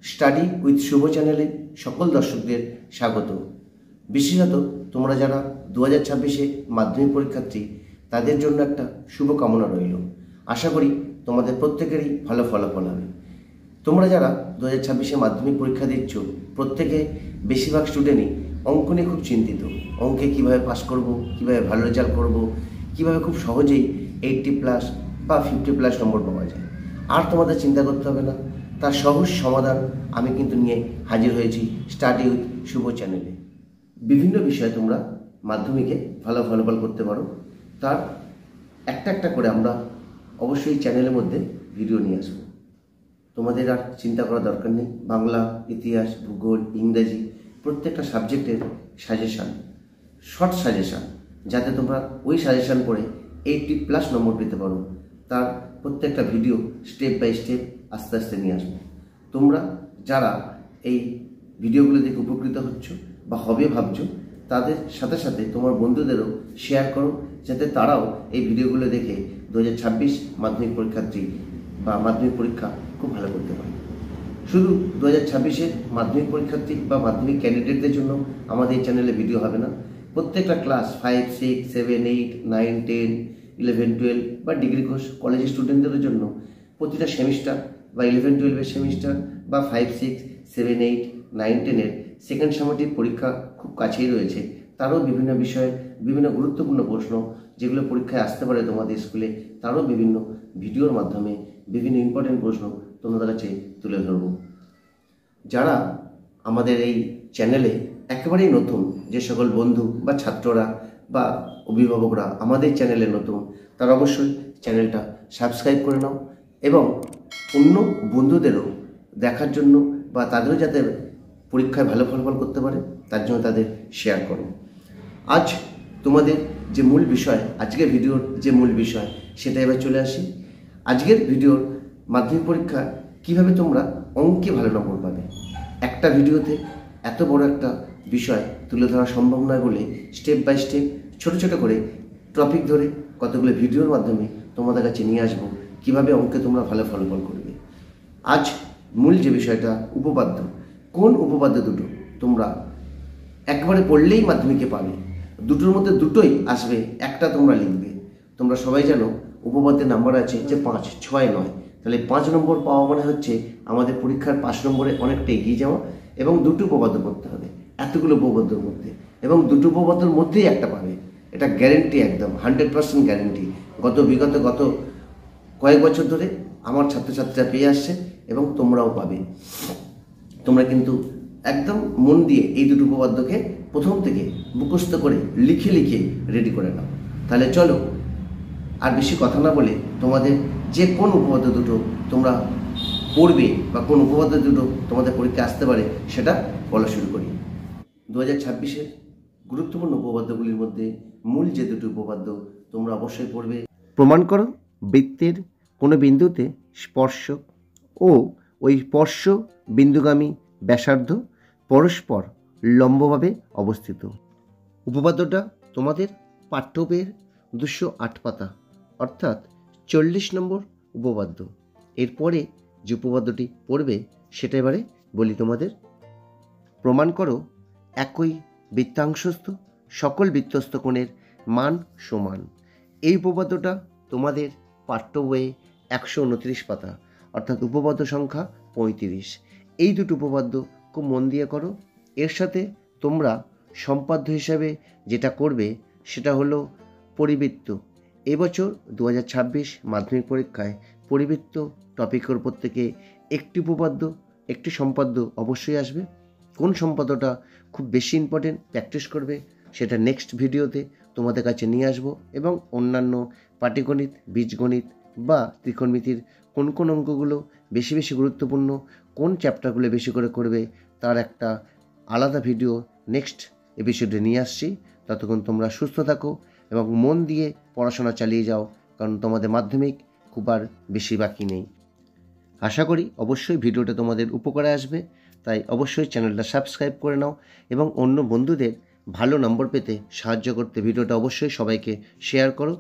Study with শুভ চ্যানেলে সকল দর্শকদের স্বাগত। বিশেষত তোমরা যারা 2026-এ মাধ্যমিক পরীক্ষার্থী তাদের জন্য একটা শুভ কামনা রইল। আশা করি তোমাদের প্রত্যেকেরই ভালো ফলাফল হবে। তোমরা যারা 2026-এ মাধ্যমিক পরীক্ষা দিচ্ছ প্রত্যেকে বেশিরভাগ স্টুডেন্টই অঙ্ক নিয়ে খুব চিন্তিত। অঙ্কে কীভাবে পাস করব, কীভাবে ভালো রেজাল্ট করব, কীভাবে খুব সহজেই 80+ বা 50+ নম্বর পাওয়া যায়। আর তোমাদের চিন্তা করতে হবে না, তার সহজ সমাধান আমি কিন্তু নিয়ে হাজির হয়েছি স্টাডি উইথ শুভ চ্যানেলে। বিভিন্ন বিষয়ে তোমরা মাধ্যমিকে ভালো ফলাফল করতে পারো, তার একটা একটা করে আমরা অবশ্যই চ্যানেলের মধ্যে ভিডিও নিয়ে আসবো। তোমাদের আর চিন্তা করার দরকার নেই। বাংলা, ইতিহাস, ভূগোল, ইংরেজি প্রত্যেকটা সাবজেক্টের সাজেশান, শর্ট সাজেশান, যাতে তোমরা ওই সাজেশান পড়ে 80+ নম্বর পেতে পারো, তার প্রত্যেকটা ভিডিও স্টেপ বাই স্টেপ আস্তে আস্তে নিয়ে আসবো। তোমরা যারা এই ভিডিওগুলো দেখে উপকৃত হচ্ছ বা হবে ভাবছো, তাদের সাথে সাথে তোমার বন্ধুদেরও শেয়ার করো, যাতে তারাও এই ভিডিওগুলো দেখে 2026 মাধ্যমিক পরীক্ষার্থী বা মাধ্যমিক পরীক্ষা খুব ভালো করতে পারে। শুধু 2026-এর মাধ্যমিক পরীক্ষার্থী বা মাধ্যমিক ক্যান্ডিডেটদের জন্য আমাদের এই চ্যানেলে ভিডিও হবে না। প্রত্যেকটা ক্লাস 5, 6, 7, 8, 9, 10, 11, 12 বা ডিগ্রি কোর্স কলেজের স্টুডেন্টদের জন্য প্রতিটা সেমিস্টার বা 11, 12-এর সেমিস্টার বা 5, 6, 7, 8, 9, 10-এর সেকেন্ড সামেটিভ পরীক্ষা খুব কাছেই রয়েছে। তারও বিভিন্ন বিষয়ে বিভিন্ন গুরুত্বপূর্ণ প্রশ্ন যেগুলো পরীক্ষায় আসতে পারে তোমাদের স্কুলে, তারও বিভিন্ন ভিডিওর মাধ্যমে বিভিন্ন ইম্পর্টেন্ট প্রশ্ন তোমাদের কাছে তুলে ধরব। যারা আমাদের এই চ্যানেলে একেবারেই নতুন, যে সকল বন্ধু বা ছাত্ররা বা অভিভাবকরা আমাদের চ্যানেলে নতুন, তারা অবশ্যই চ্যানেলটা সাবস্ক্রাইব করে নাও এবং অন্য বন্ধুদেরও দেখার জন্য বা তাদেরও যাতে পরীক্ষায় ভালো ফলাফল করতে পারে তার জন্য তাদের শেয়ার করো। আজ তোমাদের যে মূল বিষয়, আজকের ভিডিওর যে মূল বিষয়, সেটা এবার চলে আসি। আজকের ভিডিওর মাধ্যমিক পরীক্ষা কিভাবে তোমরা অঙ্কে ভালো নম্বর পাবে। একটা ভিডিওতে এত বড় একটা বিষয় তুলে ধরা সম্ভব নয় বলে স্টেপ বাই স্টেপ ছোট ছোট করে টপিক ধরে কতগুলো ভিডিওর মাধ্যমে তোমাদের কাছে নিয়ে আসবো কিভাবে অঙ্কে তোমরা ভালো ফলাফল করবে। আজ মূল যে বিষয়টা, উপপাদ্য। কোন উপপাদ্য দুটো তোমরা একবারে পড়লেই মাধ্যমিকে পাবে, দুটোর মধ্যে দুটোই আসবে, একটা তোমরা লিখবে। তোমরা সবাই জানো উপপাদ্যের নাম্বার আছে যে 5, 6 নয়। তাহলে 5 নম্বর পাওয়া মানে হচ্ছে আমাদের পরীক্ষার 5 নম্বরে অনেকটা এগিয়ে যাওয়া, এবং দুটো উপপাদ্য পড়তে হবে এতগুলো উপপাদ্যের মধ্যে, এবং দুটো উপপাদ্যের মধ্যেই একটা পাবে। এটা গ্যারেন্টি, একদম 100% গ্যারেন্টি। গত কয়েক বছর ধরে আমার ছাত্রছাত্রীরা পেয়ে আসছে এবং তোমরাও পাবে। তোমরা কিন্তু একদম মন দিয়ে এই দুটো উপপাদ্যকে প্রথম থেকে মুখস্থ করে লিখে লিখে রেডি করে নাও। তাহলে চলো আর বেশি কথা না বলে তোমাদের যে কোন উপপাদ্য দুটো তোমরা পড়বে বা কোন উপপাদ্য দুটো তোমাদের পরীক্ষায় আসতে পারে সেটা বলা শুরু করি। 2026-এর গুরুত্বপূর্ণ উপপাদ্যগুলির মধ্যে মূল যে দুটো উপপাদ্য তোমরা অবশ্যই পড়বে। প্রমাণ করো বৃত্তের কোনো বিন্দুতে স্পর্শক ও ওই স্পর্শ বিন্দুগামী ব্যাসার্ধ পরস্পর লম্বভাবে অবস্থিত। উপপাদ্যটা তোমাদের পাঠ্য বইয়ের 208 পাতা, অর্থাৎ 40 নম্বর উপপাদ্য। এরপরে যে উপপাদ্যটি পড়বে সেটা এবারে বলি তোমাদের। প্রমাণ করো একই বৃত্তাংশস্থ সকল বৃত্তস্থ কোণের মান সমান। এই উপপাদ্যটা তোমাদের পাঠ্য বইয়ে 129 পাতা, অর্থাৎ উপপাদ্য সংখ্যা 35। এই দুটো উপপাদ্য খুব মন দিয়ে করো। এর সাথে তোমরা সম্পাদ্য হিসাবে যেটা করবে সেটা হলো পরিবৃত্ত। এবছর 2026 মাধ্যমিক পরীক্ষায় পরিবৃত্ত টপিকের উপর থেকে একটি উপপাদ্য, একটি সম্পাদ্য অবশ্যই আসবে। কোন সম্পাদ্যটা খুব বেশি ইম্পর্টেন্ট প্র্যাকটিস করবে সেটা নেক্সট ভিডিওতে তোমাদের কাছে নিয়ে আসবো, এবং অন্যান্য পাটিগণিত, বীজগণিত বা ত্রিকোণমিতির কোন কোন অঙ্কগুলো বেশি বেশি গুরুত্বপূর্ণ, কোন চ্যাপ্টারগুলো বেশি করে করবে, তার একটা আলাদা ভিডিও নেক্সট এপিসোডে নিয়ে আসছি। ততক্ষণ তোমরা সুস্থ থাকো এবং মন দিয়ে পড়াশোনা চালিয়ে যাও, কারণ তোমাদের মাধ্যমিক খুব আর বেশি বাকি নেই। আশা করি অবশ্যই ভিডিওটা তোমাদের উপকারে আসবে, তাই অবশ্যই চ্যানেলটা সাবস্ক্রাইব করে নাও এবং অন্য বন্ধুদের ভালো নম্বর পেতে সাহায্য করতে ভিডিওটা অবশ্যই সবাইকে শেয়ার করো।